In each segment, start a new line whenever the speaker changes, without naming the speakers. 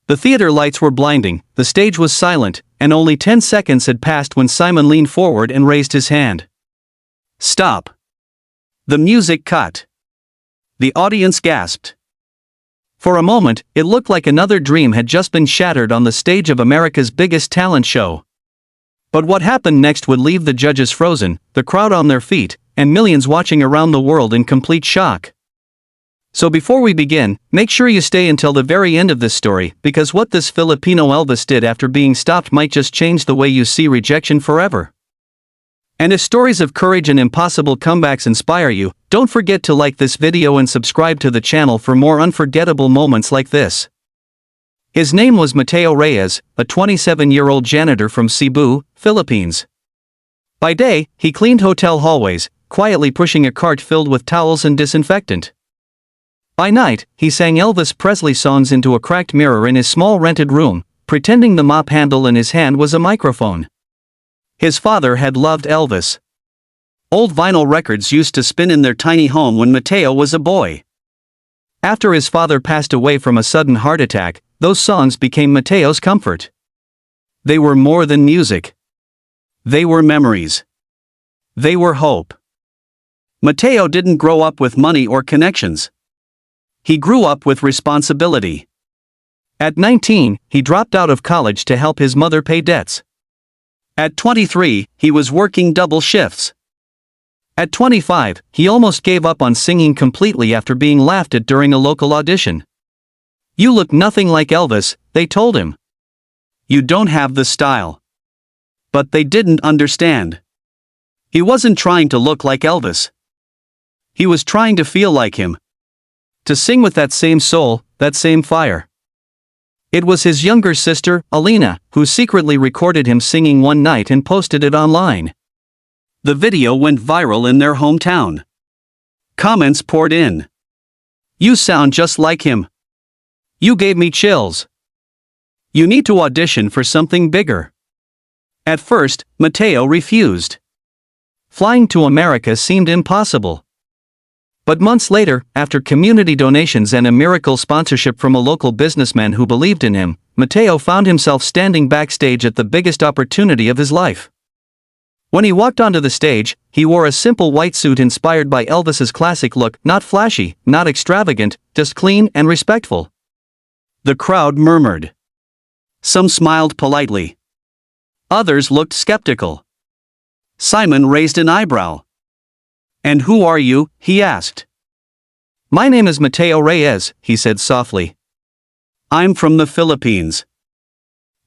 The theater lights were blinding, the stage was silent, and only 10 seconds had passed when Simon leaned forward and raised his hand. "Stop." The music cut. The audience gasped. For a moment, it looked like another dream had just been shattered on the stage of America's biggest talent show. But what happened next would leave the judges frozen, the crowd on their feet, and millions watching around the world in complete shock. So before we begin, make sure you stay until the very end of this story, because what this Filipino Elvis did after being stopped might just change the way you see rejection forever. And if stories of courage and impossible comebacks inspire you, don't forget to like this video and subscribe to the channel for more unforgettable moments like this. His name was Mateo Reyes, a 27-year-old janitor from Cebu, Philippines. By day, he cleaned hotel hallways, quietly pushing a cart filled with towels and disinfectant. By night, he sang Elvis Presley songs into a cracked mirror in his small rented room, pretending the mop handle in his hand was a microphone. His father had loved Elvis. Old vinyl records used to spin in their tiny home when Mateo was a boy. After his father passed away from a sudden heart attack, those songs became Mateo's comfort. They were more than music. They were memories. They were hope. Mateo didn't grow up with money or connections. He grew up with responsibility. At 19, he dropped out of college to help his mother pay debts. At 23, he was working double shifts. At 25, he almost gave up on singing completely after being laughed at during a local audition. "You look nothing like Elvis," they told him. "You don't have the style." But they didn't understand. He wasn't trying to look like Elvis. He was trying to feel like him. To sing with that same soul, that same fire. It was his younger sister, Alina, who secretly recorded him singing one night and posted it online. The video went viral in their hometown. Comments poured in. "You sound just like him. You gave me chills. You need to audition for something bigger." At first, Mateo refused. Flying to America seemed impossible. But months later, after community donations and a miracle sponsorship from a local businessman who believed in him, Mateo found himself standing backstage at the biggest opportunity of his life. When he walked onto the stage, he wore a simple white suit inspired by Elvis's classic look, not flashy, not extravagant, just clean and respectful. The crowd murmured. Some smiled politely. Others looked skeptical. Simon raised an eyebrow. "And who are you?" he asked. "My name is Mateo Reyes," he said softly. "I'm from the Philippines."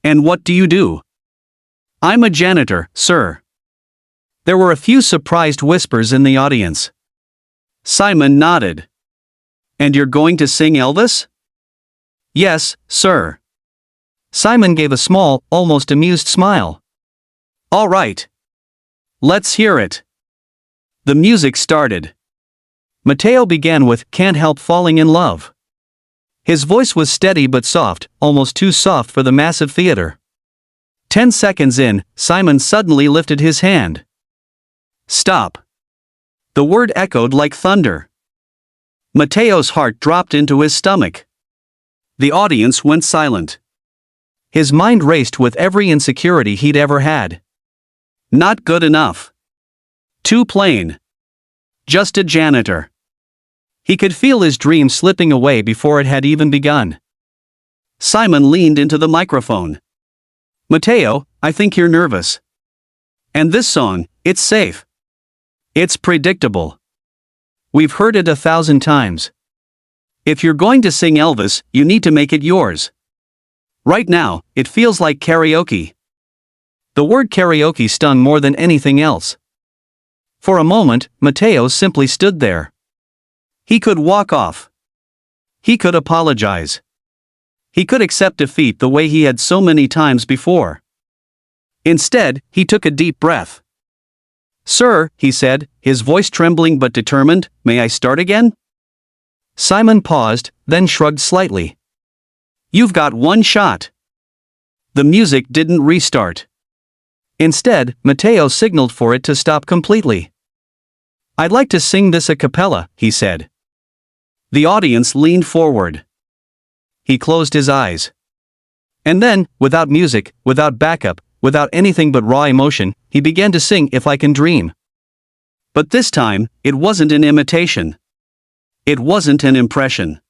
"And what do you do?" "I'm a janitor, sir." There were a few surprised whispers in the audience. Simon nodded. "And you're going to sing Elvis?" "Yes, sir." Simon gave a small, almost amused smile. "All right. Let's hear it." The music started. Mateo began with "Can't Help Falling in Love." His voice was steady but soft, almost too soft for the massive theater. 10 seconds in, Simon suddenly lifted his hand. "Stop." The word echoed like thunder. Mateo's heart dropped into his stomach. The audience went silent. His mind raced with every insecurity he'd ever had. Not good enough. Too plain. Just a janitor. He could feel his dream slipping away before it had even begun. Simon leaned into the microphone. "Mateo, I think you're nervous. And this song, it's safe. It's predictable. We've heard it 1,000 times. If you're going to sing Elvis, you need to make it yours. Right now, it feels like karaoke." The word karaoke stung more than anything else. For a moment, Mateo simply stood there. He could walk off. He could apologize. He could accept defeat the way he had so many times before. Instead, he took a deep breath. "Sir," he said, his voice trembling but determined, "may I start again?" Simon paused, then shrugged slightly. "You've got one shot." The music didn't restart. Instead, Mateo signaled for it to stop completely. "I'd like to sing this a cappella," he said. The audience leaned forward. He closed his eyes. And then, without music, without backup, without anything but raw emotion, he began to sing If I Can Dream. But this time, it wasn't an imitation. It wasn't an impression.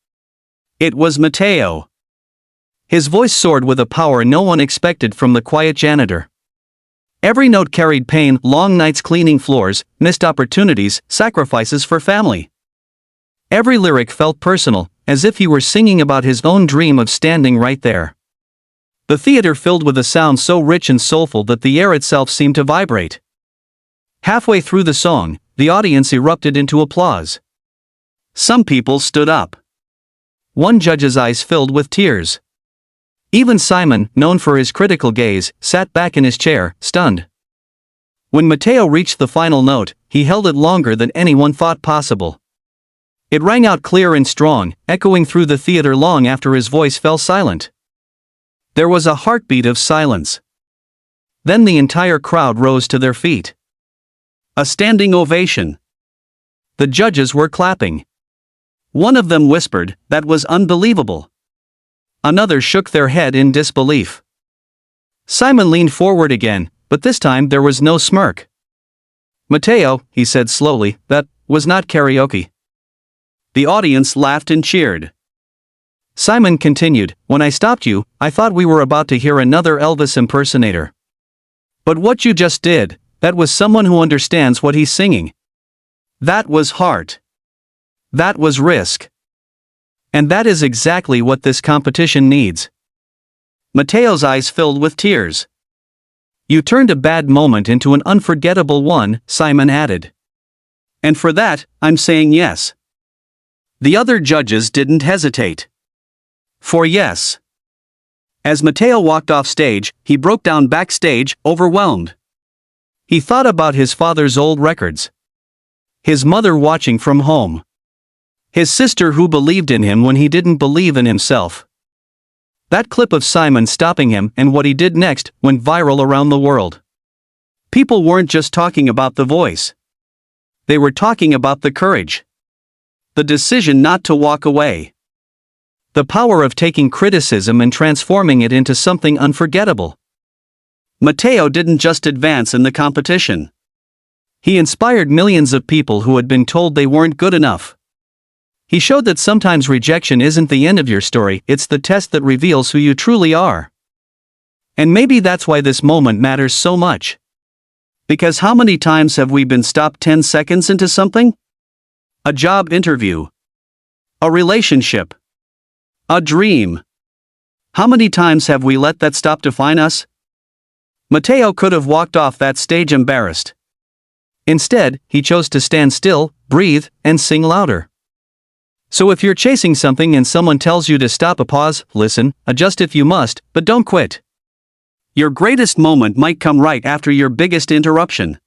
It was Mateo. His voice soared with a power no one expected from the quiet janitor. Every note carried pain, long nights cleaning floors, missed opportunities, sacrifices for family. Every lyric felt personal, as if he were singing about his own dream of standing right there. The theater filled with a sound so rich and soulful that the air itself seemed to vibrate. Halfway through the song, the audience erupted into applause. Some people stood up. One judge's eyes filled with tears. Even Simon, known for his critical gaze, sat back in his chair, stunned. When Mateo reached the final note, he held it longer than anyone thought possible. It rang out clear and strong, echoing through the theater long after his voice fell silent. There was a heartbeat of silence. Then the entire crowd rose to their feet. A standing ovation. The judges were clapping. One of them whispered, "That was unbelievable." Another shook their head in disbelief. Simon leaned forward again, but this time there was no smirk. "Mateo," he said slowly, "that was not karaoke." The audience laughed and cheered. Simon continued, "When I stopped you, I thought we were about to hear another Elvis impersonator. But what you just did, that was someone who understands what he's singing. That was heart. That was risk. And that is exactly what this competition needs." Mateo's eyes filled with tears. "You turned a bad moment into an unforgettable one," Simon added. "And for that, I'm saying yes." The other judges didn't hesitate. For yes. As Mateo walked off stage, he broke down backstage, overwhelmed. He thought about his father's old records. His mother watching from home. His sister who believed in him when he didn't believe in himself. That clip of Simon stopping him and what he did next went viral around the world. People weren't just talking about the voice. They were talking about the courage. The decision not to walk away. The power of taking criticism and transforming it into something unforgettable. Mateo didn't just advance in the competition. He inspired millions of people who had been told they weren't good enough. He showed that sometimes rejection isn't the end of your story, it's the test that reveals who you truly are. And maybe that's why this moment matters so much. Because how many times have we been stopped 10 seconds into something? A job interview. A relationship. A dream. How many times have we let that stop define us? Mateo could have walked off that stage embarrassed. Instead, he chose to stand still, breathe, and sing louder. So if you're chasing something and someone tells you to stop, pause, listen, adjust if you must, but don't quit. Your greatest moment might come right after your biggest interruption.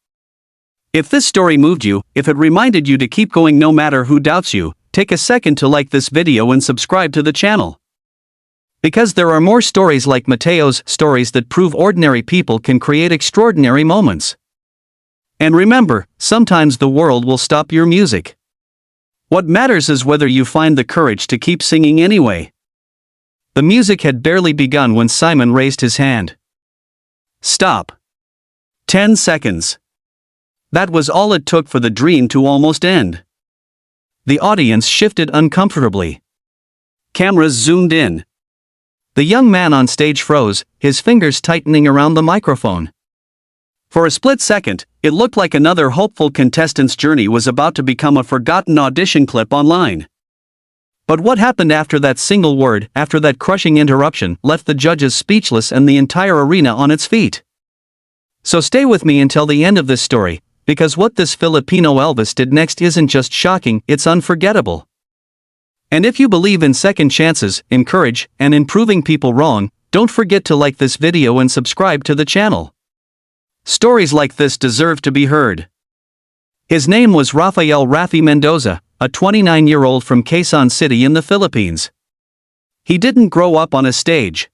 If this story moved you, if it reminded you to keep going no matter who doubts you, take a second to like this video and subscribe to the channel. Because there are more stories like Mateo's stories that prove ordinary people can create extraordinary moments. And remember, sometimes the world will stop your music. What matters is whether you find the courage to keep singing anyway. The music had barely begun when Simon raised his hand. Stop. 10 seconds. That was all it took for the dream to almost end. The audience shifted uncomfortably. Cameras zoomed in. The young man on stage froze, his fingers tightening around the microphone. For a split second, it looked like another hopeful contestant's journey was about to become a forgotten audition clip online. But what happened after that single word, after that crushing interruption, left the judges speechless and the entire arena on its feet. So stay with me until the end of this story, because what this Filipino Elvis did next isn't just shocking, it's unforgettable. And if you believe in second chances, in courage, and in proving people wrong, don't forget to like this video and subscribe to the channel. Stories like this deserve to be heard. His name was Rafael "Rafi" Mendoza, a 29-year-old from Quezon City in the Philippines. He didn't grow up on a stage.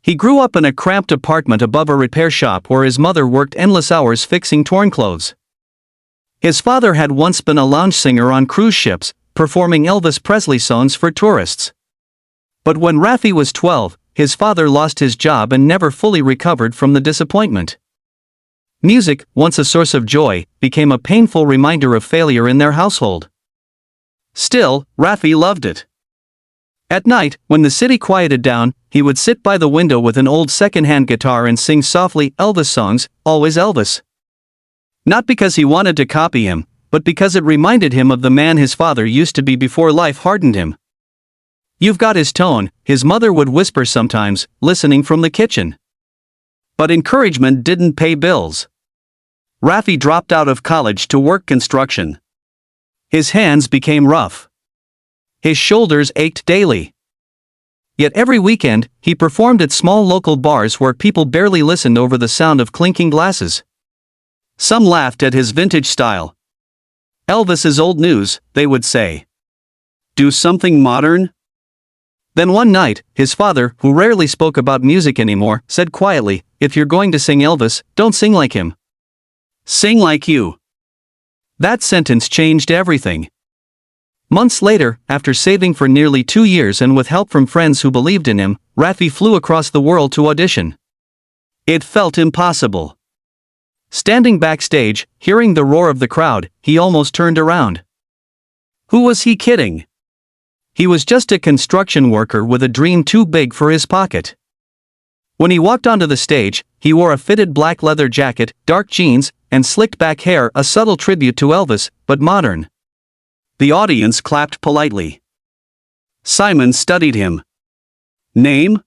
He grew up in a cramped apartment above a repair shop where his mother worked endless hours fixing torn clothes. His father had once been a lounge singer on cruise ships, performing Elvis Presley songs for tourists. But when Rafi was 12, his father lost his job and never fully recovered from the disappointment. Music, once a source of joy, became a painful reminder of failure in their household. Still, Raffi loved it. At night, when the city quieted down, he would sit by the window with an old second-hand guitar and sing softly Elvis songs, always Elvis. Not because he wanted to copy him, but because it reminded him of the man his father used to be before life hardened him. "You've got his tone," his mother would whisper sometimes, listening from the kitchen. But encouragement didn't pay bills. Raffi dropped out of college to work construction. His hands became rough. His shoulders ached daily. Yet every weekend, he performed at small local bars where people barely listened over the sound of clinking glasses. Some laughed at his vintage style. "Elvis is old news," they would say. "Do something modern?" Then one night, his father, who rarely spoke about music anymore, said quietly, "If you're going to sing Elvis, don't sing like him. Sing like you." That sentence changed everything. Months later, after saving for nearly 2 years and with help from friends who believed in him, Raffi flew across the world to audition. It felt impossible. Standing backstage, hearing the roar of the crowd, he almost turned around. Who was he kidding? He was just a construction worker with a dream too big for his pocket. When he walked onto the stage, he wore a fitted black leather jacket, dark jeans, and slicked back hair, a subtle tribute to Elvis, but modern. The audience clapped politely. Simon studied him. "Name?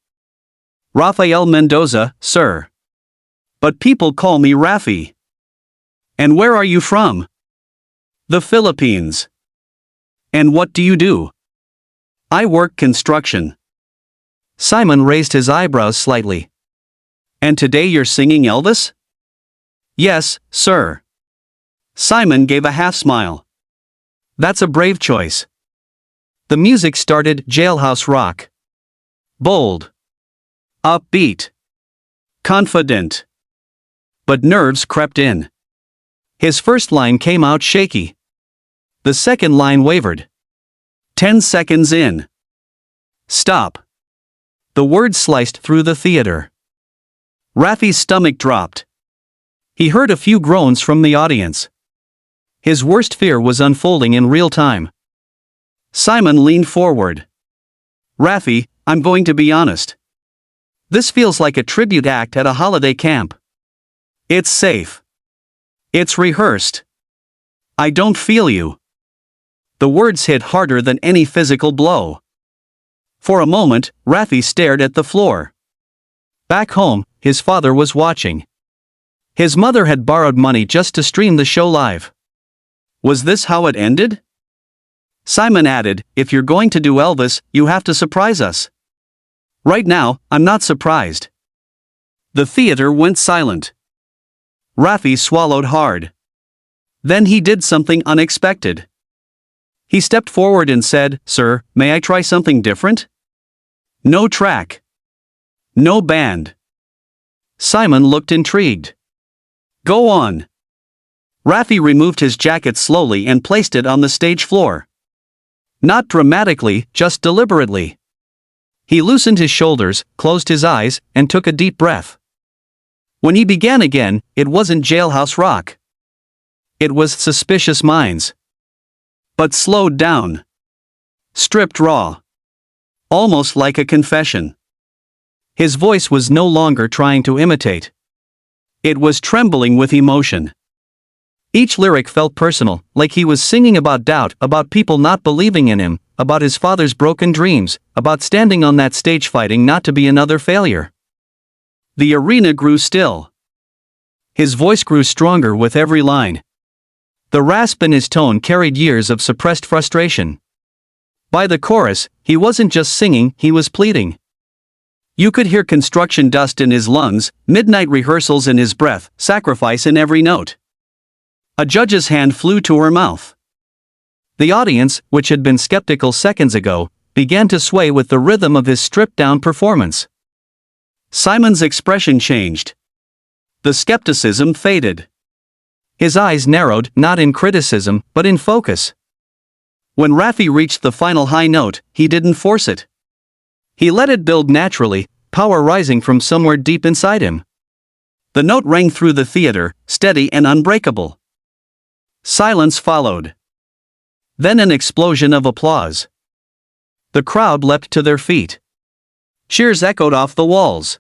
Rafael Mendoza, sir. But people call me Raffi." "And where are you from?" "The Philippines." "And what do you do?" "I work construction." Simon raised his eyebrows slightly. "And today you're singing Elvis?" "Yes, sir." Simon gave a half smile. "That's a brave choice." The music started, jailhouse rock. Bold. Upbeat. Confident. But nerves crept in. His first line came out shaky. The second line wavered. 10 seconds in. Stop. The words sliced through the theater. Raffi's stomach dropped. He heard a few groans from the audience. His worst fear was unfolding in real time. Simon leaned forward. "Raffi, I'm going to be honest. This feels like a tribute act at a holiday camp. It's safe. It's rehearsed. I don't feel you." The words hit harder than any physical blow. For a moment, Raffi stared at the floor. Back home, his father was watching. His mother had borrowed money just to stream the show live. Was this how it ended? Simon added, "If you're going to do Elvis, you have to surprise us." "Right now, I'm not surprised." The theater went silent. Raffi swallowed hard. Then he did something unexpected. He stepped forward and said, "Sir, may I try something different? No track. No band." Simon looked intrigued. "Go on." Raffi removed his jacket slowly and placed it on the stage floor. Not dramatically, just deliberately. He loosened his shoulders, closed his eyes, and took a deep breath. When he began again, it wasn't jailhouse rock. It was Suspicious Minds. But slowed down. Stripped raw. Almost like a confession. His voice was no longer trying to imitate. It was trembling with emotion. Each lyric felt personal, like he was singing about doubt, about people not believing in him, about his father's broken dreams, about standing on that stage fighting not to be another failure. The arena grew still. His voice grew stronger with every line. The rasp in his tone carried years of suppressed frustration. By the chorus, he wasn't just singing, he was pleading. You could hear construction dust in his lungs, midnight rehearsals in his breath, sacrifice in every note. A judge's hand flew to her mouth. The audience, which had been skeptical seconds ago, began to sway with the rhythm of his stripped-down performance. Simon's expression changed. The skepticism faded. His eyes narrowed, not in criticism, but in focus. When Raffi reached the final high note, he didn't force it. He let it build naturally, power rising from somewhere deep inside him. The note rang through the theater, steady and unbreakable. Silence followed. Then an explosion of applause. The crowd leapt to their feet. Cheers echoed off the walls.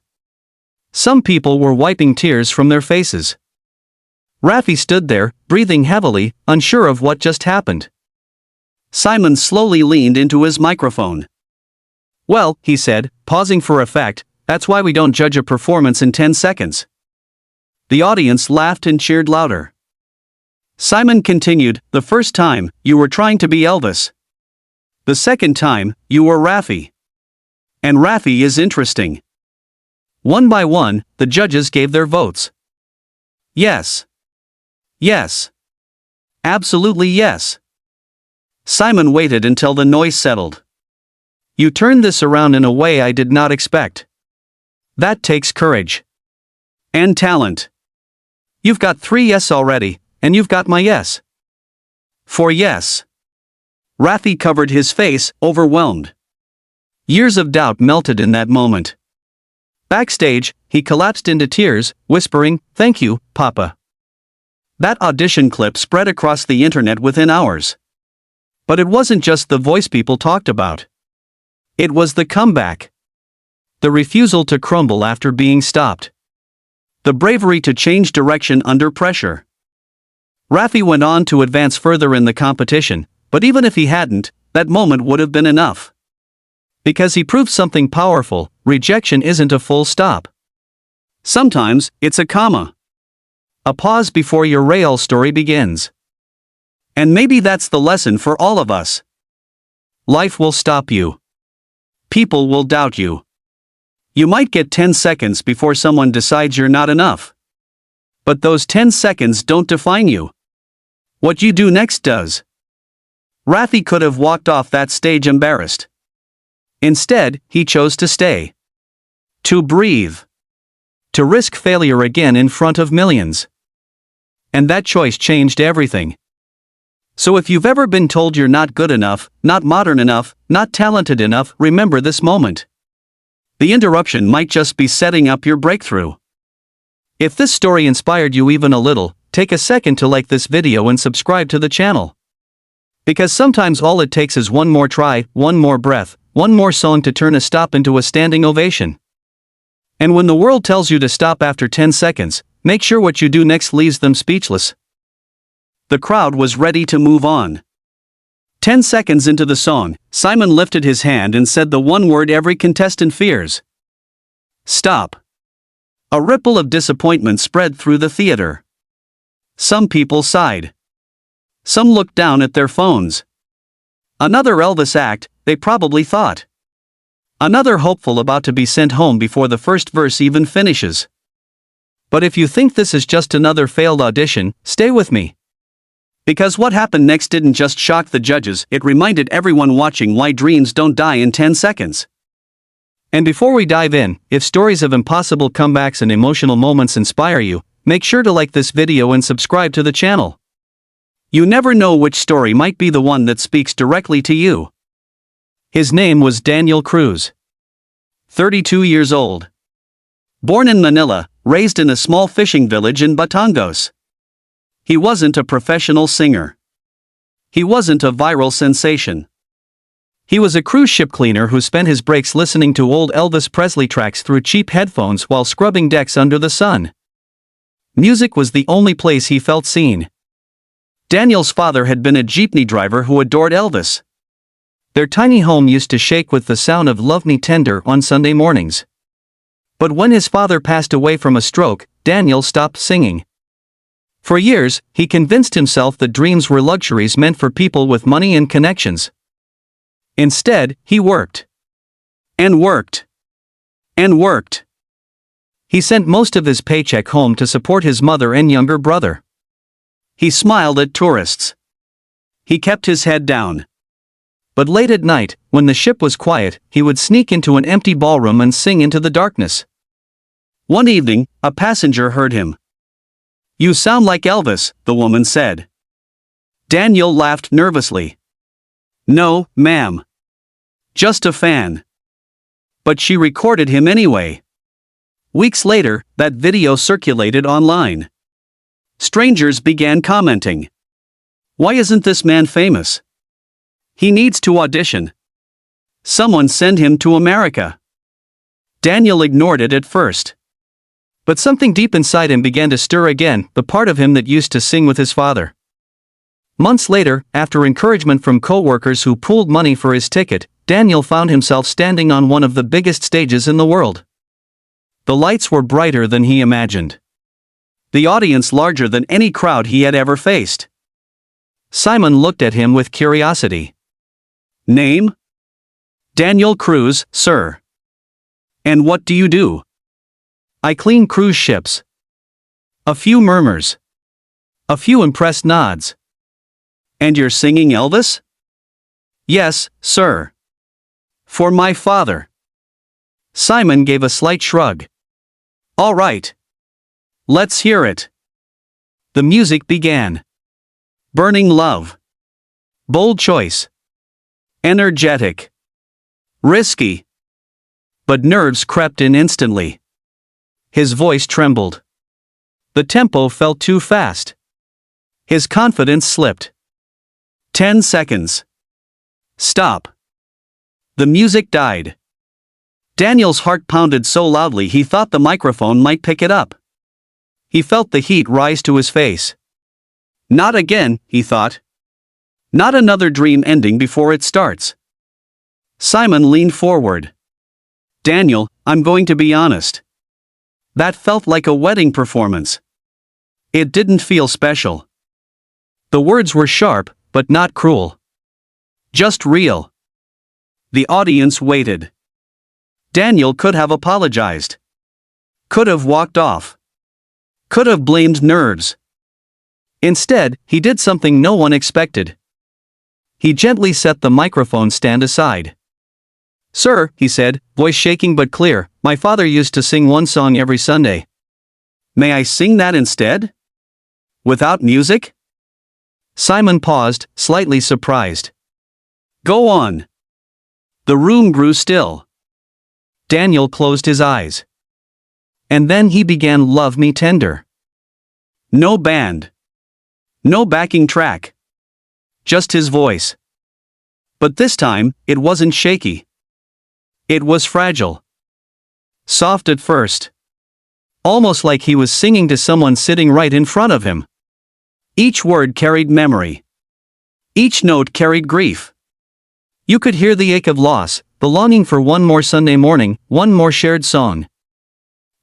Some people were wiping tears from their faces. Raffi stood there, breathing heavily, unsure of what just happened. Simon slowly leaned into his microphone. "Well," he said, pausing for effect, "that's why we don't judge a performance in 10 seconds. The audience laughed and cheered louder. Simon continued, "The first time, you were trying to be Elvis. The second time, you were Raffi. And Raffi is interesting." One by one, the judges gave their votes. Yes. Yes. Absolutely yes. Simon waited until the noise settled. "You turned this around in a way I did not expect. That takes courage. And talent. You've got 3 yes already, and you've got my yes." 4 yes. Raffi covered his face, overwhelmed. Years of doubt melted in that moment. Backstage, he collapsed into tears, whispering, "Thank you, Papa." That audition clip spread across the internet within hours. But it wasn't just the voice people talked about. It was the comeback. The refusal to crumble after being stopped. The bravery to change direction under pressure. Raffi went on to advance further in the competition, but even if he hadn't, that moment would have been enough. Because he proved something powerful: rejection isn't a full stop. Sometimes, it's a comma. A pause before your real story begins. And maybe that's the lesson for all of us. Life will stop you. People will doubt you. You might get 10 seconds before someone decides you're not enough. But those 10 seconds don't define you. What you do next does. Raffi could have walked off that stage embarrassed. Instead, he chose to stay. To breathe. To risk failure again in front of millions. And that choice changed everything. So if you've ever been told you're not good enough, not modern enough, not talented enough, remember this moment. The interruption might just be setting up your breakthrough. If this story inspired you even a little, take a second to like this video and subscribe to the channel. Because sometimes all it takes is one more try, one more breath, one more song to turn a stop into a standing ovation. And when the world tells you to stop after 10 seconds, make sure what you do next leaves them speechless. The crowd was ready to move on. 10 seconds into the song, Simon lifted his hand and said the one word every contestant fears. Stop. A ripple of disappointment spread through the theater. Some people sighed. Some looked down at their phones. Another Elvis act, they probably thought. Another hopeful about to be sent home before the first verse even finishes. But if you think this is just another failed audition, stay with me. Because what happened next didn't just shock the judges, it reminded everyone watching why dreams don't die in 10 seconds. And before we dive in, if stories of impossible comebacks and emotional moments inspire you, make sure to like this video and subscribe to the channel. You never know which story might be the one that speaks directly to you. His name was Daniel Cruz. 32 years old. Born in Manila, raised in a small fishing village in Batangas. He wasn't a professional singer. He wasn't a viral sensation. He was a cruise ship cleaner who spent his breaks listening to old Elvis Presley tracks through cheap headphones while scrubbing decks under the sun. Music was the only place he felt seen. Daniel's father had been a jeepney driver who adored Elvis. Their tiny home used to shake with the sound of "Love Me Tender" on Sunday mornings. But when his father passed away from a stroke, Daniel stopped singing. For years, he convinced himself that dreams were luxuries meant for people with money and connections. Instead, he worked. And worked. And worked. He sent most of his paycheck home to support his mother and younger brother. He smiled at tourists. He kept his head down. But late at night, when the ship was quiet, he would sneak into an empty ballroom and sing into the darkness. One evening, a passenger heard him. "You sound like Elvis," the woman said. Daniel laughed nervously. "No, ma'am. Just a fan." But she recorded him anyway. Weeks later, that video circulated online. Strangers began commenting. Why isn't this man famous? He needs to audition. Someone send him to America. Daniel ignored it at first. But something deep inside him began to stir again, the part of him that used to sing with his father. Months later, after encouragement from co-workers who pooled money for his ticket, Daniel found himself standing on one of the biggest stages in the world. The lights were brighter than he imagined. The audience larger than any crowd he had ever faced. Simon looked at him with curiosity. Name? Daniel Cruz, sir. And what do you do? I clean cruise ships. A few murmurs. A few impressed nods. And you're singing Elvis? Yes, sir. For my father. Simon gave a slight shrug. All right. Let's hear it. The music began. Burning love. Bold choice. Energetic. Risky. But nerves crept in instantly. His voice trembled. The tempo felt too fast. His confidence slipped. 10 seconds. Stop. The music died. Daniel's heart pounded so loudly he thought the microphone might pick it up. He felt the heat rise to his face. Not again, he thought. Not another dream ending before it starts. Simon leaned forward. Daniel, I'm going to be honest. That felt like a wedding performance. It didn't feel special. The words were sharp, but not cruel. Just real. The audience waited. Daniel could have apologized. Could have walked off. Could have blamed nerves. Instead, he did something no one expected. He gently set the microphone stand aside. Sir, he said, voice shaking but clear, my father used to sing one song every Sunday. May I sing that instead? Without music? Simon paused, slightly surprised. Go on. The room grew still. Daniel closed his eyes. And then he began Love Me Tender. No band. No backing track. Just his voice. But this time, it wasn't shaky. It was fragile. Soft at first. Almost like he was singing to someone sitting right in front of him. Each word carried memory. Each note carried grief. You could hear the ache of loss, the longing for one more Sunday morning, one more shared song.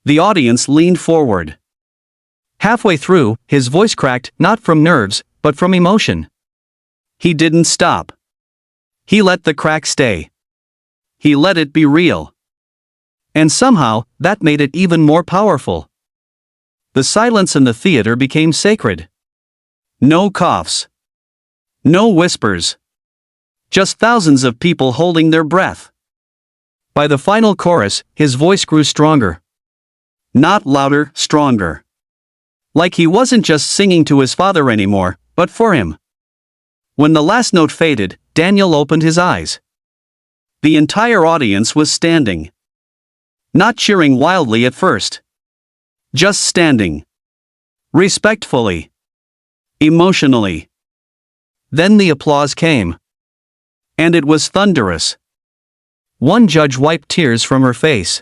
The audience leaned forward. Halfway through, his voice cracked, not from nerves, but from emotion. He didn't stop. He let the crack stay. He let it be real. And somehow, that made it even more powerful. The silence in the theater became sacred. No coughs. No whispers. Just thousands of people holding their breath. By the final chorus, his voice grew stronger. Not louder, stronger. Like he wasn't just singing to his father anymore, but for him. When the last note faded, Daniel opened his eyes. The entire audience was standing. Not cheering wildly at first. Just standing. Respectfully. Emotionally. Then the applause came. And it was thunderous. One judge wiped tears from her face.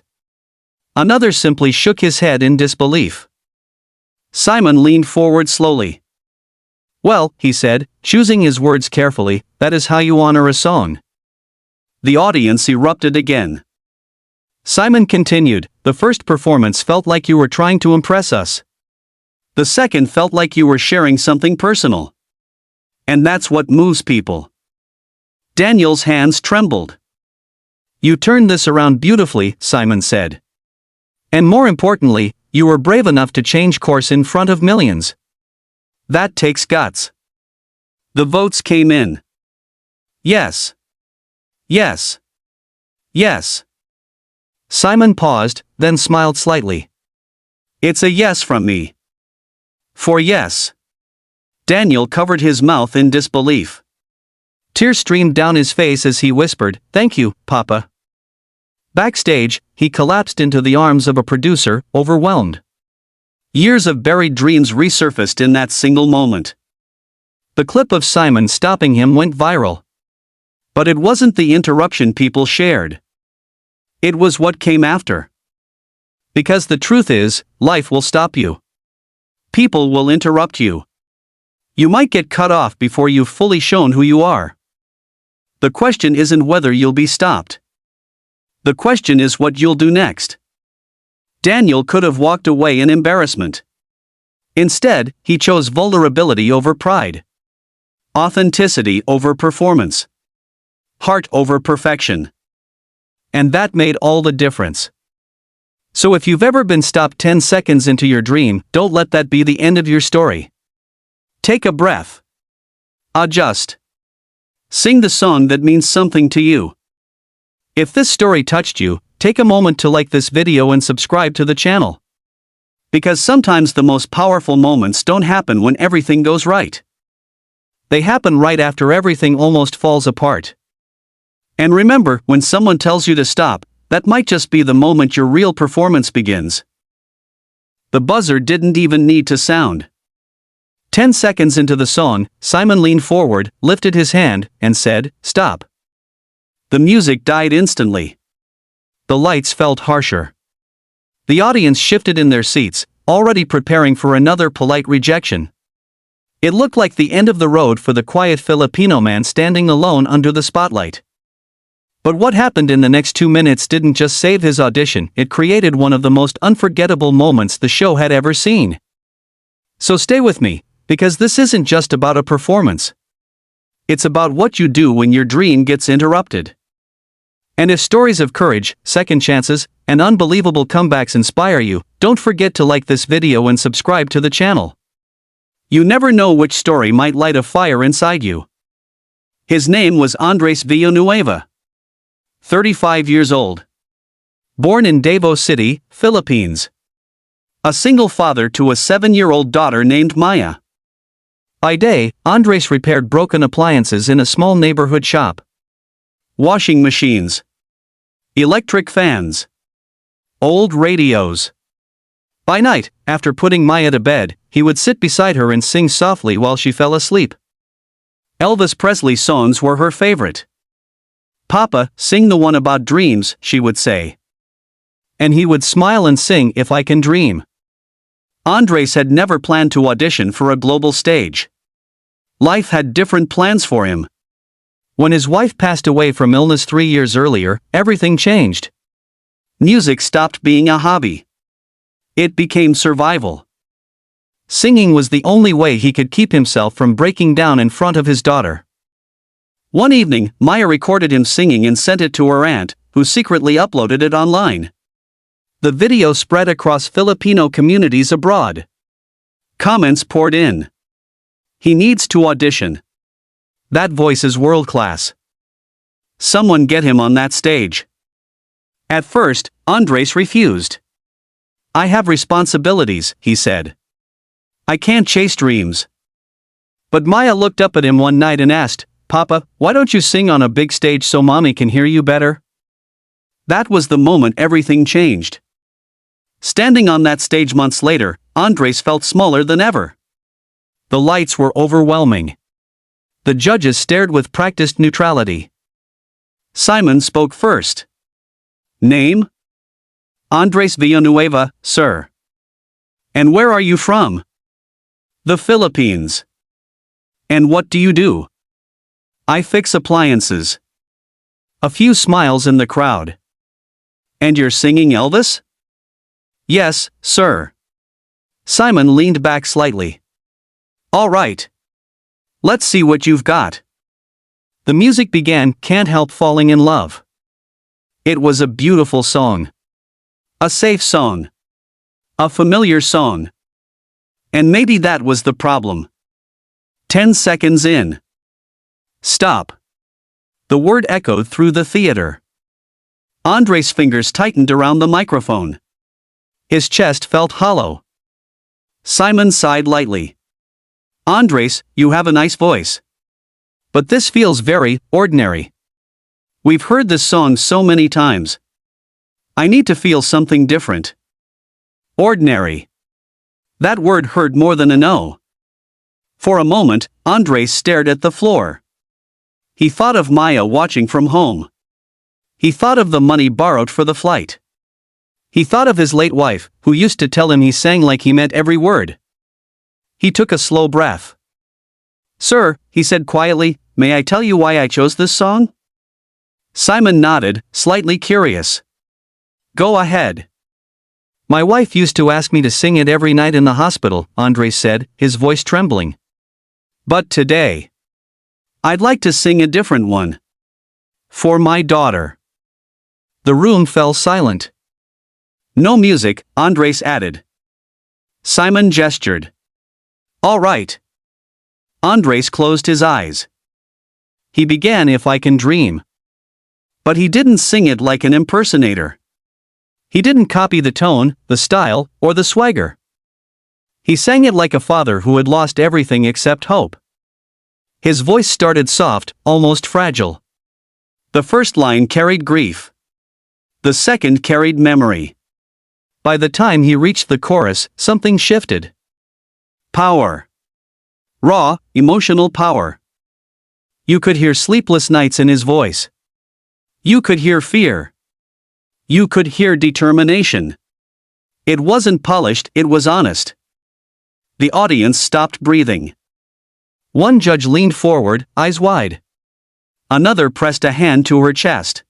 Another simply shook his head in disbelief. Simon leaned forward slowly. Well, he said, choosing his words carefully, that is how you honor a song. The audience erupted again. Simon continued, the first performance felt like you were trying to impress us. The second felt like you were sharing something personal. And that's what moves people. Daniel's hands trembled. You turned this around beautifully, Simon said. And more importantly, you were brave enough to change course in front of millions. That takes guts. The votes came in. Yes. Yes. Yes. Simon paused, then smiled slightly. It's a yes from me. For yes. Daniel covered his mouth in disbelief. Tears streamed down his face as he whispered, Thank you, Papa. Backstage, he collapsed into the arms of a producer, overwhelmed. Years of buried dreams resurfaced in that single moment. The clip of Simon stopping him went viral. But it wasn't the interruption people shared. It was what came after. Because the truth is, life will stop you. People will interrupt you. You might get cut off before you've fully shown who you are. The question isn't whether you'll be stopped. The question is what you'll do next. Daniel could have walked away in embarrassment. Instead, he chose vulnerability over pride. Authenticity over performance. Heart over perfection. And that made all the difference. So if you've ever been stopped 10 seconds into your dream, don't let that be the end of your story. Take a breath. Adjust. Sing the song that means something to you. If this story touched you, take a moment to like this video and subscribe to the channel. Because sometimes the most powerful moments don't happen when everything goes right. They happen right after everything almost falls apart. And remember, when someone tells you to stop, that might just be the moment your real performance begins. The buzzer didn't even need to sound. 10 seconds into the song, Simon leaned forward, lifted his hand, and said, "Stop." The music died instantly. The lights felt harsher. The audience shifted in their seats, already preparing for another polite rejection. It looked like the end of the road for the quiet Filipino man standing alone under the spotlight. But what happened in the next 2 minutes didn't just save his audition, it created one of the most unforgettable moments the show had ever seen. So stay with me, because this isn't just about a performance. It's about what you do when your dream gets interrupted. And if stories of courage, second chances, and unbelievable comebacks inspire you, don't forget to like this video and subscribe to the channel. You never know which story might light a fire inside you. His name was Andres Villanueva. 35 years old. Born in Davao City, Philippines. A single father to a 7-year-old daughter named Maya. By day, Andres repaired broken appliances in a small neighborhood shop. Washing machines. Electric fans. Old radios. By night, after putting Maya to bed, he would sit beside her and sing softly while she fell asleep. Elvis Presley songs were her favorite. "Papa, sing the one about dreams," she would say. And he would smile and sing "If I Can Dream." Andres had never planned to audition for a global stage. Life had different plans for him. When his wife passed away from illness 3 years earlier, everything changed. Music stopped being a hobby. It became survival. Singing was the only way he could keep himself from breaking down in front of his daughter. One evening, Maya recorded him singing and sent it to her aunt, who secretly uploaded it online. The video spread across Filipino communities abroad. Comments poured in. "He needs to audition. That voice is world-class. Someone get him on that stage." At first, Andres refused. "I have responsibilities," he said. "I can't chase dreams." But Maya looked up at him one night and asked, "Papa, why don't you sing on a big stage so Mommy can hear you better?" That was the moment everything changed. Standing on that stage months later, Andres felt smaller than ever. The lights were overwhelming. The judges stared with practiced neutrality. Simon spoke first. "Name?" "Andres Villanueva, sir." "And where are you from?" "The Philippines." "And what do you do?" "I fix appliances." A few smiles in the crowd. "And you're singing Elvis?" "Yes, sir." Simon leaned back slightly. "All right. Let's see what you've got." The music began, "Can't Help Falling in Love." It was a beautiful song. A safe song. A familiar song. And maybe that was the problem. 10 seconds in. "Stop." The word echoed through the theater. Andres' fingers tightened around the microphone. His chest felt hollow. Simon sighed lightly. "Andres, you have a nice voice. But this feels very ordinary. We've heard this song so many times. I need to feel something different. Ordinary. That word hurt more than a no. For a moment, Andres stared at the floor. He thought of Maya watching from home. He thought of the money borrowed for the flight. He thought of his late wife, who used to tell him he sang like he meant every word. He took a slow breath. "Sir," he said quietly, "may I tell you why I chose this song?" Simon nodded, slightly curious. "Go ahead." "My wife used to ask me to sing it every night in the hospital," Andres said, his voice trembling. "But today, I'd like to sing a different one. For my daughter." The room fell silent. "No music," Andres added. Simon gestured. "All right." Andres closed his eyes. He began "If I Can Dream." But he didn't sing it like an impersonator. He didn't copy the tone, the style, or the swagger. He sang it like a father who had lost everything except hope. His voice started soft, almost fragile. The first line carried grief. The second carried memory. By the time he reached the chorus, something shifted. Power. Raw, emotional power. You could hear sleepless nights in his voice. You could hear fear. You could hear determination. It wasn't polished, it was honest. The audience stopped breathing. One judge leaned forward, eyes wide. Another pressed a hand to her chest.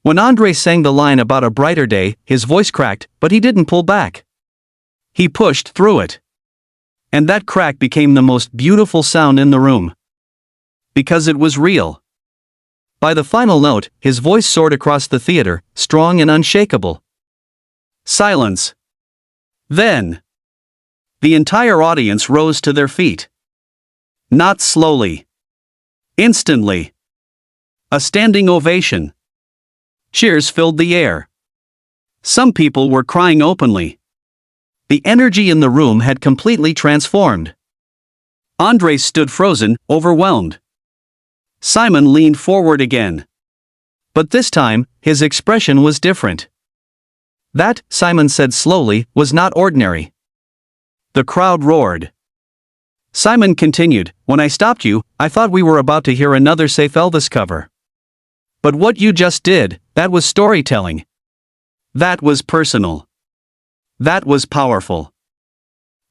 When Andres sang the line about a brighter day, his voice cracked, but he didn't pull back. He pushed through it. And that crack became the most beautiful sound in the room. Because it was real. By the final note, his voice soared across the theater, strong and unshakable. Silence. Then, the entire audience rose to their feet. Not slowly. Instantly. A standing ovation. Cheers filled the air. Some people were crying openly. The energy in the room had completely transformed. Andres stood frozen, overwhelmed. Simon leaned forward again. But this time, his expression was different. That, Simon said slowly, was not ordinary. The crowd roared. Simon continued, "When I stopped you, I thought we were about to hear another safe Elvis cover. But what you just did, that was storytelling. That was personal. That was powerful."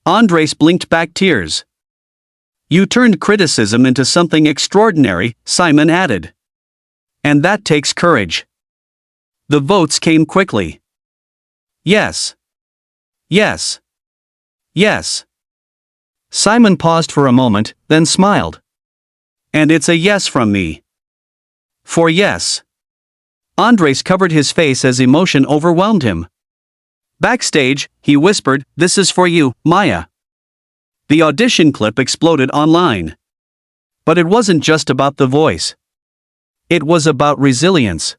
Andres blinked back tears. "You turned criticism into something extraordinary," Simon added. "And that takes courage." The votes came quickly. Yes. Yes. Yes. Simon paused for a moment, then smiled. "And it's a yes from me. For yes." Andres covered his face as emotion overwhelmed him. Backstage, he whispered, "This is for you, Maya." The audition clip exploded online. But it wasn't just about the voice. It was about resilience.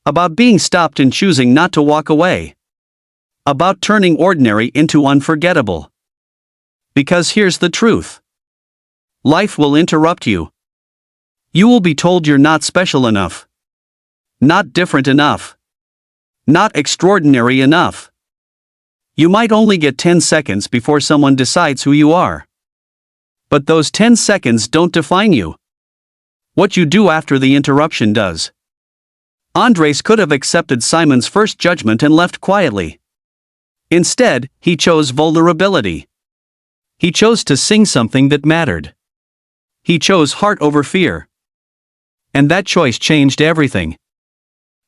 About being stopped and choosing not to walk away. About turning ordinary into unforgettable. Because here's the truth. Life will interrupt you. You will be told you're not special enough. Not different enough. Not extraordinary enough. You might only get 10 seconds before someone decides who you are. But those 10 seconds don't define you. What you do after the interruption does. Andres could have accepted Simon's first judgment and left quietly. Instead, he chose vulnerability. He chose to sing something that mattered. He chose heart over fear. And that choice changed everything.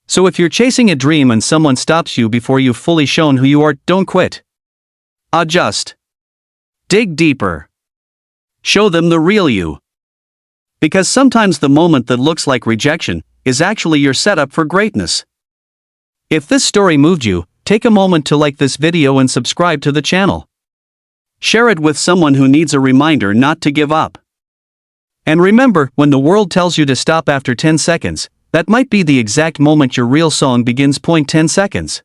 So if you're chasing a dream and someone stops you before you've fully shown who you are, don't quit. Adjust. Dig deeper. Show them the real you. Because sometimes the moment that looks like rejection is actually your setup for greatness. If this story moved you, take a moment to like this video and subscribe to the channel. Share it with someone who needs a reminder not to give up. And remember, when the world tells you to stop after 10 seconds, that might be the exact moment your real song begins. 10 seconds.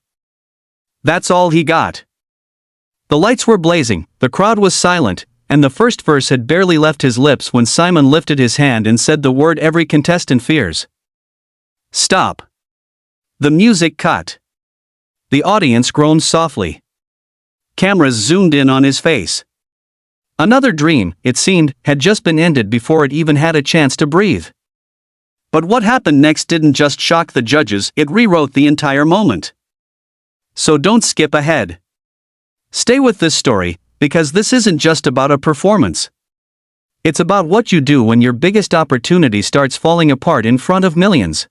That's all he got. The lights were blazing, the crowd was silent, and the first verse had barely left his lips when Simon lifted his hand and said the word every contestant fears. Stop. The music cut. The audience groaned softly. Cameras zoomed in on his face. Another dream, it seemed, had just been ended before it even had a chance to breathe. But what happened next didn't just shock the judges, it rewrote the entire moment. So don't skip ahead. Stay with this story, because this isn't just about a performance. It's about what you do when your biggest opportunity starts falling apart in front of millions.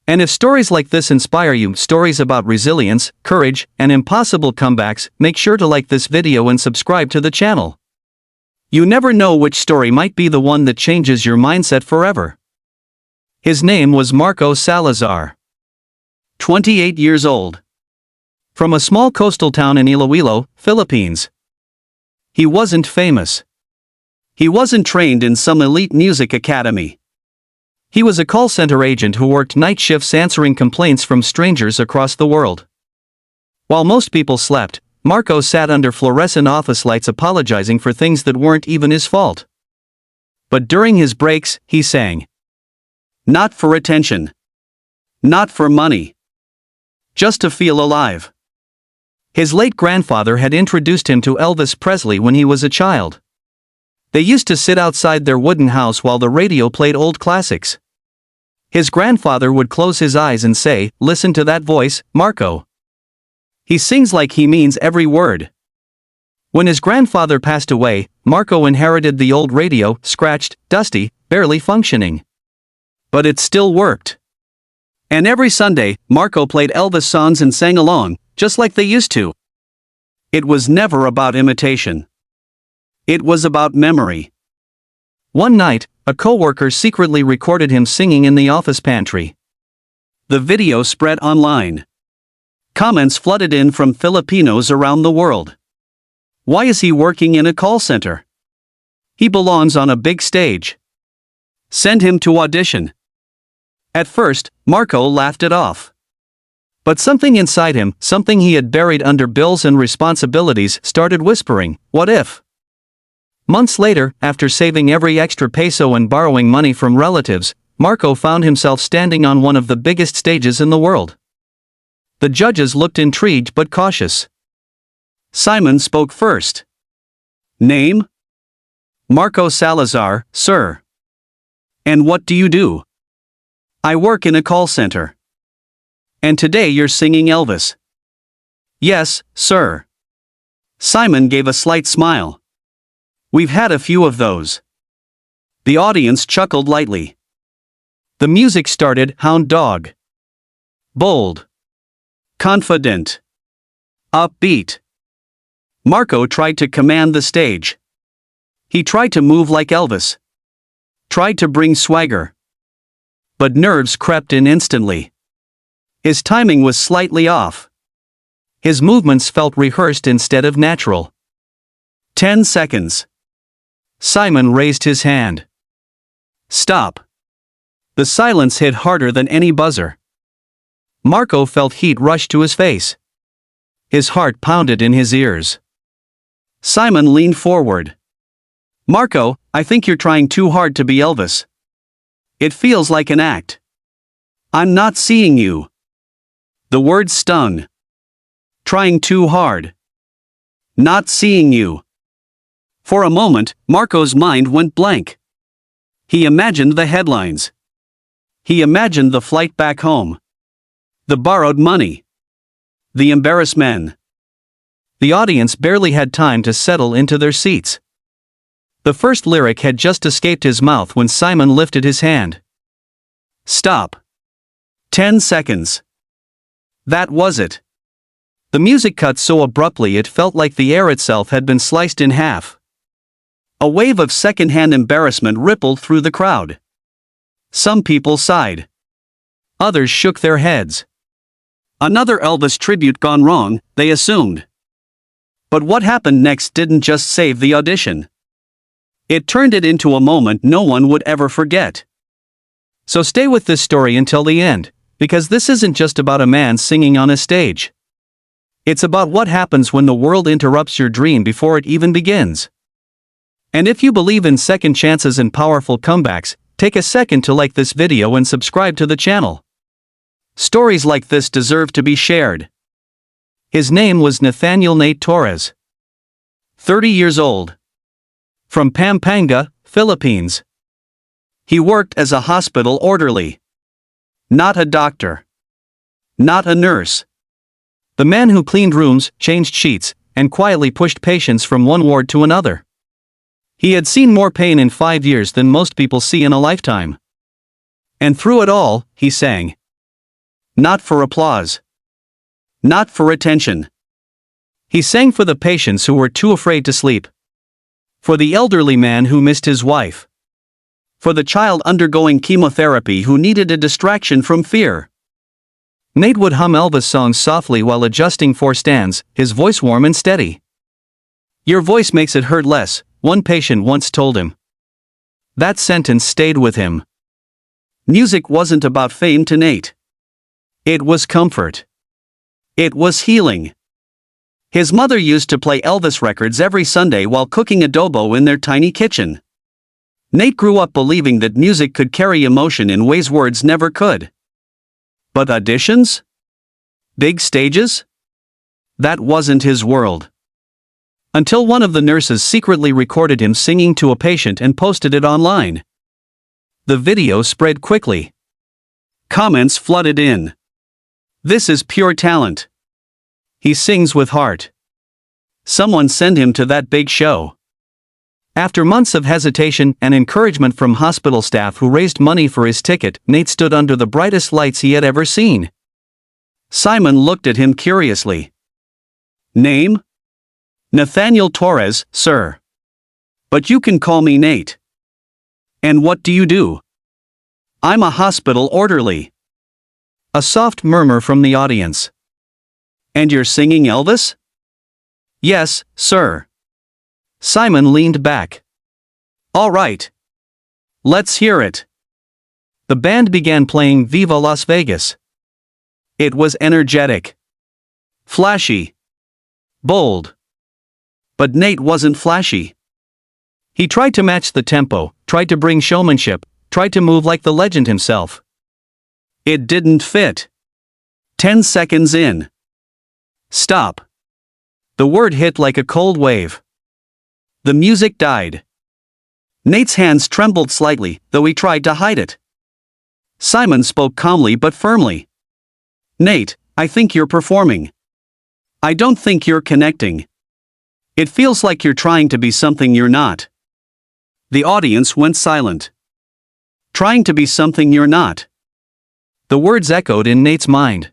And if stories like this inspire you, stories about resilience, courage, and impossible comebacks, make sure to like this video and subscribe to the channel. You never know which story might be the one that changes your mindset forever. His name was Marco Salazar. 28 years old. From a small coastal town in Iloilo, Philippines. He wasn't famous. He wasn't trained in some elite music academy. He was a call center agent who worked night shifts answering complaints from strangers across the world. While most people slept, Marco sat under fluorescent office lights apologizing for things that weren't even his fault. But during his breaks, he sang. Not for attention. Not for money. Just to feel alive. His late grandfather had introduced him to Elvis Presley when he was a child. They used to sit outside their wooden house while the radio played old classics. His grandfather would close his eyes and say, "Listen to that voice, Marco. He sings like he means every word." When his grandfather passed away, Marco inherited the old radio, scratched, dusty, barely functioning. But it still worked. And every Sunday, Marco played Elvis songs and sang along, just like they used to. It was never about imitation. It was about memory. One night, a coworker secretly recorded him singing in the office pantry. The video spread online. Comments flooded in from Filipinos around the world. Why is he working in a call center? He belongs on a big stage. Send him to audition. At first, Marco laughed it off. But something inside him, something he had buried under bills and responsibilities, started whispering, "What if?" Months later, after saving every extra peso and borrowing money from relatives, Marco found himself standing on one of the biggest stages in the world. The judges looked intrigued but cautious. Simon spoke first. Name? Marco Salazar, sir. And what do you do? I work in a call center. And today you're singing Elvis? Yes, sir. Simon gave a slight smile. We've had a few of those. The audience chuckled lightly. The music started, hound dog. Bold. Confident. Upbeat. Marco tried to command the stage. He tried to move like Elvis. Tried to bring swagger. But nerves crept in instantly. His timing was slightly off. His movements felt rehearsed instead of natural. 10 seconds. Simon raised his hand. Stop. The silence hit harder than any buzzer. Marco felt heat rush to his face. His heart pounded in his ears. Simon leaned forward. Marco, I think you're trying too hard to be Elvis. It feels like an act. I'm not seeing you. The words stung. Trying too hard. Not seeing you. For a moment, Marco's mind went blank. He imagined the headlines. He imagined the flight back home. The borrowed money. The embarrassment. The audience barely had time to settle into their seats. The first lyric had just escaped his mouth when Simon lifted his hand. Stop. 10 seconds. That was it. The music cut so abruptly it felt like the air itself had been sliced in half. A wave of second-hand embarrassment rippled through the crowd. Some people sighed. Others shook their heads. Another Elvis tribute gone wrong, they assumed. But what happened next didn't just save the audition. It turned it into a moment no one would ever forget. So stay with this story until the end, because this isn't just about a man singing on a stage. It's about what happens when the world interrupts your dream before it even begins. And if you believe in second chances and powerful comebacks, take a second to like this video and subscribe to the channel. Stories like this deserve to be shared. His name was Nathaniel Nate Torres. 30 years old. From Pampanga, Philippines. He worked as a hospital orderly. Not a doctor. Not a nurse. The man who cleaned rooms, changed sheets, and quietly pushed patients from one ward to another. He had seen more pain in 5 years than most people see in a lifetime. And through it all, he sang. Not for applause. Not for attention. He sang for the patients who were too afraid to sleep. For the elderly man who missed his wife. For the child undergoing chemotherapy who needed a distraction from fear. Nate would hum Elvis songs softly while adjusting 4 stands, his voice warm and steady. Your voice makes it hurt less, one patient once told him. That sentence stayed with him. Music wasn't about fame to Nate. It was comfort. It was healing. His mother used to play Elvis records every Sunday while cooking adobo in their tiny kitchen. Nate grew up believing that music could carry emotion in ways words never could. But auditions? Big stages? That wasn't his world. Until one of the nurses secretly recorded him singing to a patient and posted it online. The video spread quickly. Comments flooded in. This is pure talent. He sings with heart. Someone send him to that big show. After months of hesitation and encouragement from hospital staff who raised money for his ticket, Nate stood under the brightest lights he had ever seen. Simon looked at him curiously. Name? Nathaniel Torres, sir. But you can call me Nate. And what do you do? I'm a hospital orderly. A soft murmur from the audience. And you're singing Elvis? Yes, sir. Simon leaned back. All right. Let's hear it. The band began playing Viva Las Vegas. It was energetic. Flashy. Bold. But Nate wasn't flashy. He tried to match the tempo, tried to bring showmanship, tried to move like the legend himself. It didn't fit. 10 seconds in. Stop. The word hit like a cold wave. The music died. Nate's hands trembled slightly, though he tried to hide it. Simon spoke calmly but firmly. Nate, I think you're performing. I don't think you're connecting. It feels like you're trying to be something you're not. The audience went silent. Trying to be something you're not. The words echoed in Nate's mind.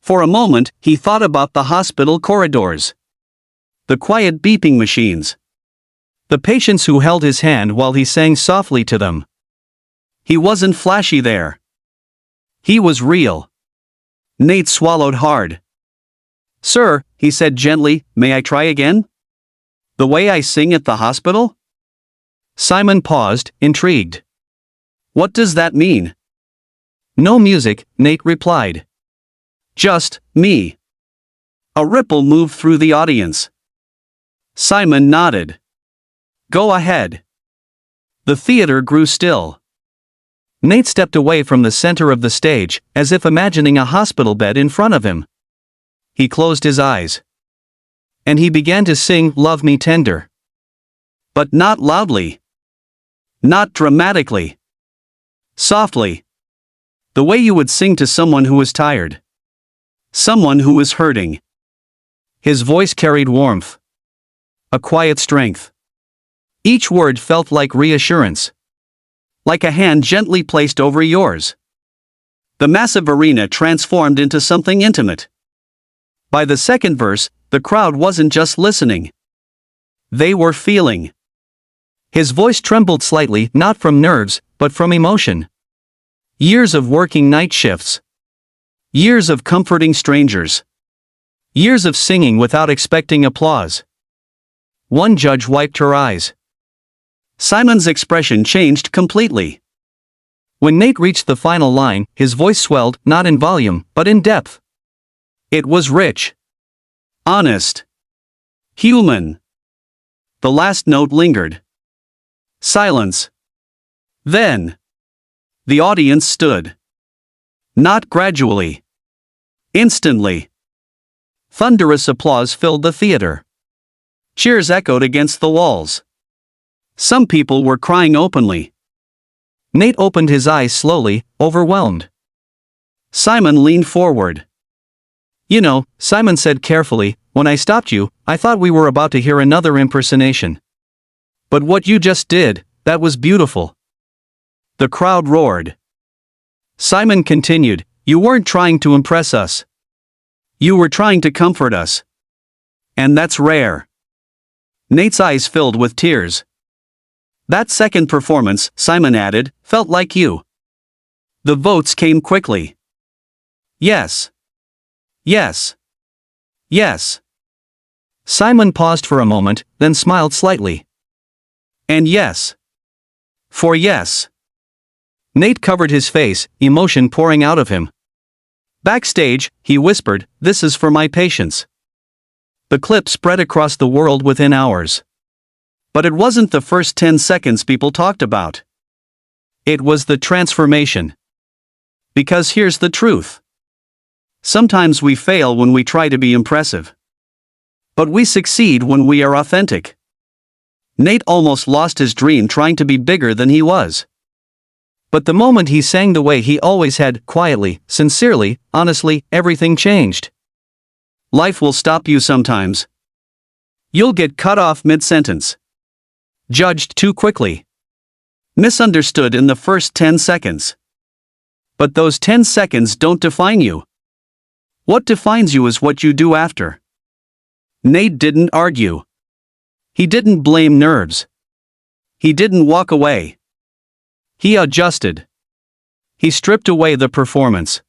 For a moment, he thought about the hospital corridors. The quiet beeping machines. The patients who held his hand while he sang softly to them. He wasn't flashy there. He was real. Nate swallowed hard. Sir, he said gently, may I try again? The way I sing at the hospital? Simon paused, intrigued. What does that mean? No music, Nate replied. Just me. A ripple moved through the audience. Simon nodded. Go ahead. The theater grew still. Nate stepped away from the center of the stage, as if imagining a hospital bed in front of him. He closed his eyes. And he began to sing Love Me Tender. But not loudly. Not dramatically. Softly. The way you would sing to someone who was tired. Someone who was hurting. His voice carried warmth. A quiet strength. Each word felt like reassurance. Like a hand gently placed over yours. The massive arena transformed into something intimate. By the second verse, the crowd wasn't just listening. They were feeling. His voice trembled slightly, not from nerves, but from emotion. Years of working night shifts. Years of comforting strangers. Years of singing without expecting applause. One judge wiped her eyes. Simon's expression changed completely. When Nate reached the final line, his voice swelled, not in volume, but in depth. It was rich. Honest. Human. The last note lingered. Silence. Then. The audience stood. Not gradually. Instantly. Thunderous applause filled the theater. Cheers echoed against the walls. Some people were crying openly. Nate opened his eyes slowly, overwhelmed. Simon leaned forward. "You know," Simon said carefully, "when I stopped you, I thought we were about to hear another impersonation. But what you just did, that was beautiful." The crowd roared. Simon continued, "You weren't trying to impress us. You were trying to comfort us. And that's rare." Nate's eyes filled with tears. "That second performance," Simon added, "felt like you." The votes came quickly. Yes. Yes. Yes. Simon paused for a moment, then smiled slightly. And yes. For yes. Nate covered his face, emotion pouring out of him. Backstage, he whispered, "This is for my patients." The clip spread across the world within hours. But it wasn't the first 10 seconds people talked about. It was the transformation. Because here's the truth. Sometimes we fail when we try to be impressive. But we succeed when we are authentic. Nate almost lost his dream trying to be bigger than he was. But the moment he sang the way he always had, quietly, sincerely, honestly, everything changed. Life will stop you sometimes. You'll get cut off mid-sentence. Judged too quickly. Misunderstood in the first 10 seconds. But those 10 seconds don't define you. What defines you is what you do after. Nate didn't argue. He didn't blame nerves. He didn't walk away. He adjusted. He stripped away the performance.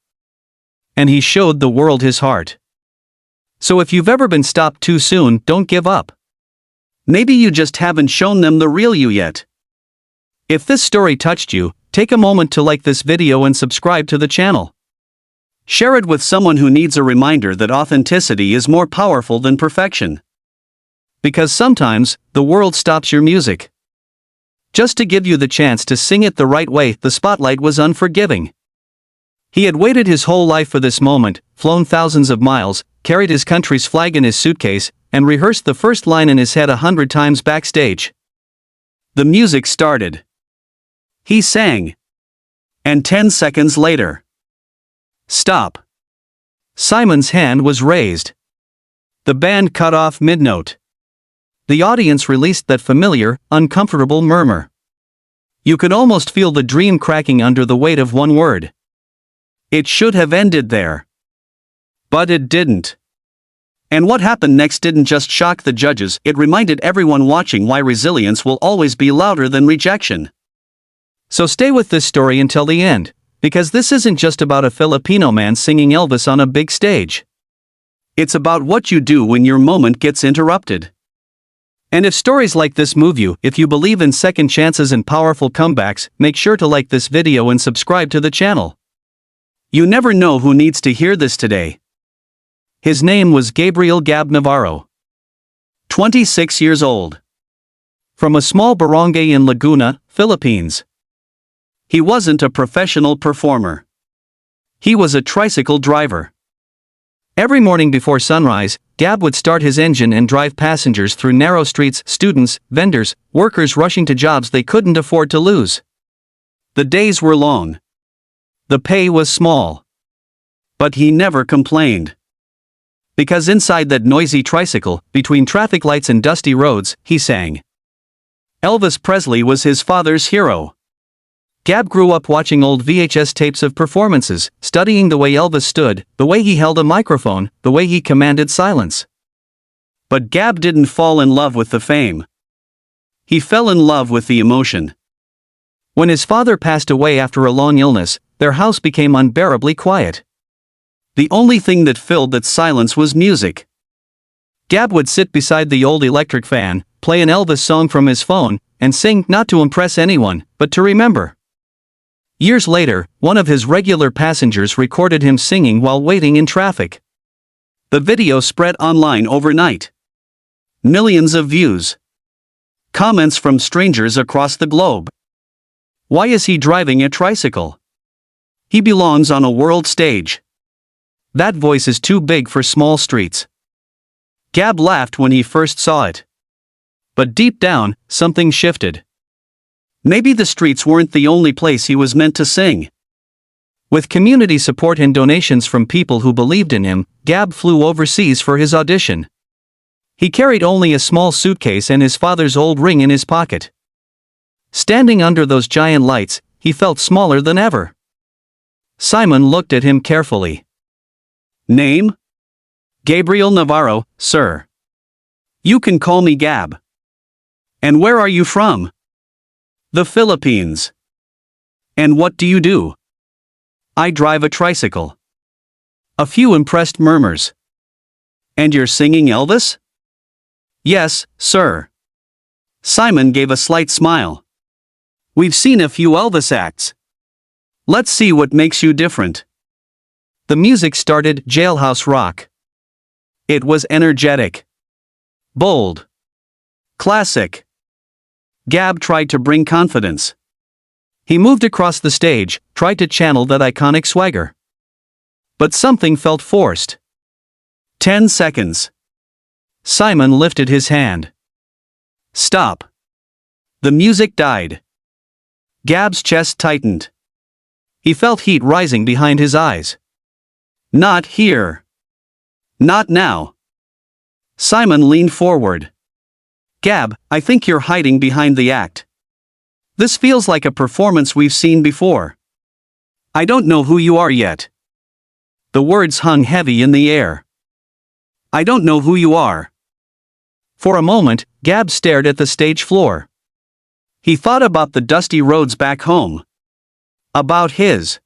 And he showed the world his heart. So if you've ever been stopped too soon, don't give up. Maybe you just haven't shown them the real you yet. If this story touched you, take a moment to like this video and subscribe to the channel. Share it with someone who needs a reminder that authenticity is more powerful than perfection. Because sometimes, the world stops your music. Just to give you the chance to sing it the right way. The spotlight was unforgiving. He had waited his whole life for this moment, flown thousands of miles, carried his country's flag in his suitcase, and rehearsed the first line in his head 100 times backstage. The music started. He sang. And 10 seconds later. Stop. Simon's hand was raised. The band cut off mid-note. The audience released that familiar, uncomfortable murmur. You could almost feel the dream cracking under the weight of one word. It should have ended there. But it didn't. And what happened next didn't just shock the judges, it reminded everyone watching why resilience will always be louder than rejection. So stay with this story until the end, because this isn't just about a Filipino man singing Elvis on a big stage. It's about what you do when your moment gets interrupted. And if stories like this move you, if you believe in second chances and powerful comebacks, make sure to like this video and subscribe to the channel. You never know who needs to hear this today. His name was Gabriel Navarro. 26 years old. From a small barangay in Laguna, Philippines. He wasn't a professional performer. He was a tricycle driver. Every morning before sunrise, Gab would start his engine and drive passengers through narrow streets, students, vendors, workers rushing to jobs they couldn't afford to lose. The days were long. The pay was small. But he never complained. Because inside that noisy tricycle, between traffic lights and dusty roads, he sang. Elvis Presley was his father's hero. Gab grew up watching old VHS tapes of performances, studying the way Elvis stood, the way he held a microphone, the way he commanded silence. But Gab didn't fall in love with the fame. He fell in love with the emotion. When his father passed away after a long illness, their house became unbearably quiet. The only thing that filled that silence was music. Gab would sit beside the old electric fan, play an Elvis song from his phone, and sing not to impress anyone, but to remember. Years later, one of his regular passengers recorded him singing while waiting in traffic. The video spread online overnight. Millions of views. Comments from strangers across the globe. Why is he driving a tricycle? He belongs on a world stage. That voice is too big for small streets. Gab laughed when he first saw it. But deep down, something shifted. Maybe the streets weren't the only place he was meant to sing. With community support and donations from people who believed in him, Gab flew overseas for his audition. He carried only a small suitcase and his father's old ring in his pocket. Standing under those giant lights, he felt smaller than ever. Simon looked at him carefully. Name? Gabriel Navarro, sir. You can call me Gab. And where are you from? The Philippines. And what do you do? I drive a tricycle. A few impressed murmurs. And you're singing Elvis? Yes, sir. Simon gave a slight smile. We've seen a few Elvis acts. Let's see what makes you different. The music started jailhouse rock. It was energetic. Bold. Classic. Gab tried to bring confidence. He moved across the stage, tried to channel that iconic swagger. But something felt forced. 10 seconds. Simon lifted his hand. Stop. The music died. Gab's chest tightened. He felt heat rising behind his eyes. Not here. Not now. Simon leaned forward. Gab, I think you're hiding behind the act. This feels like a performance we've seen before. I don't know who you are yet. The words hung heavy in the air. I don't know who you are. For a moment, Gab stared at the stage floor. He thought about the dusty roads back home. About his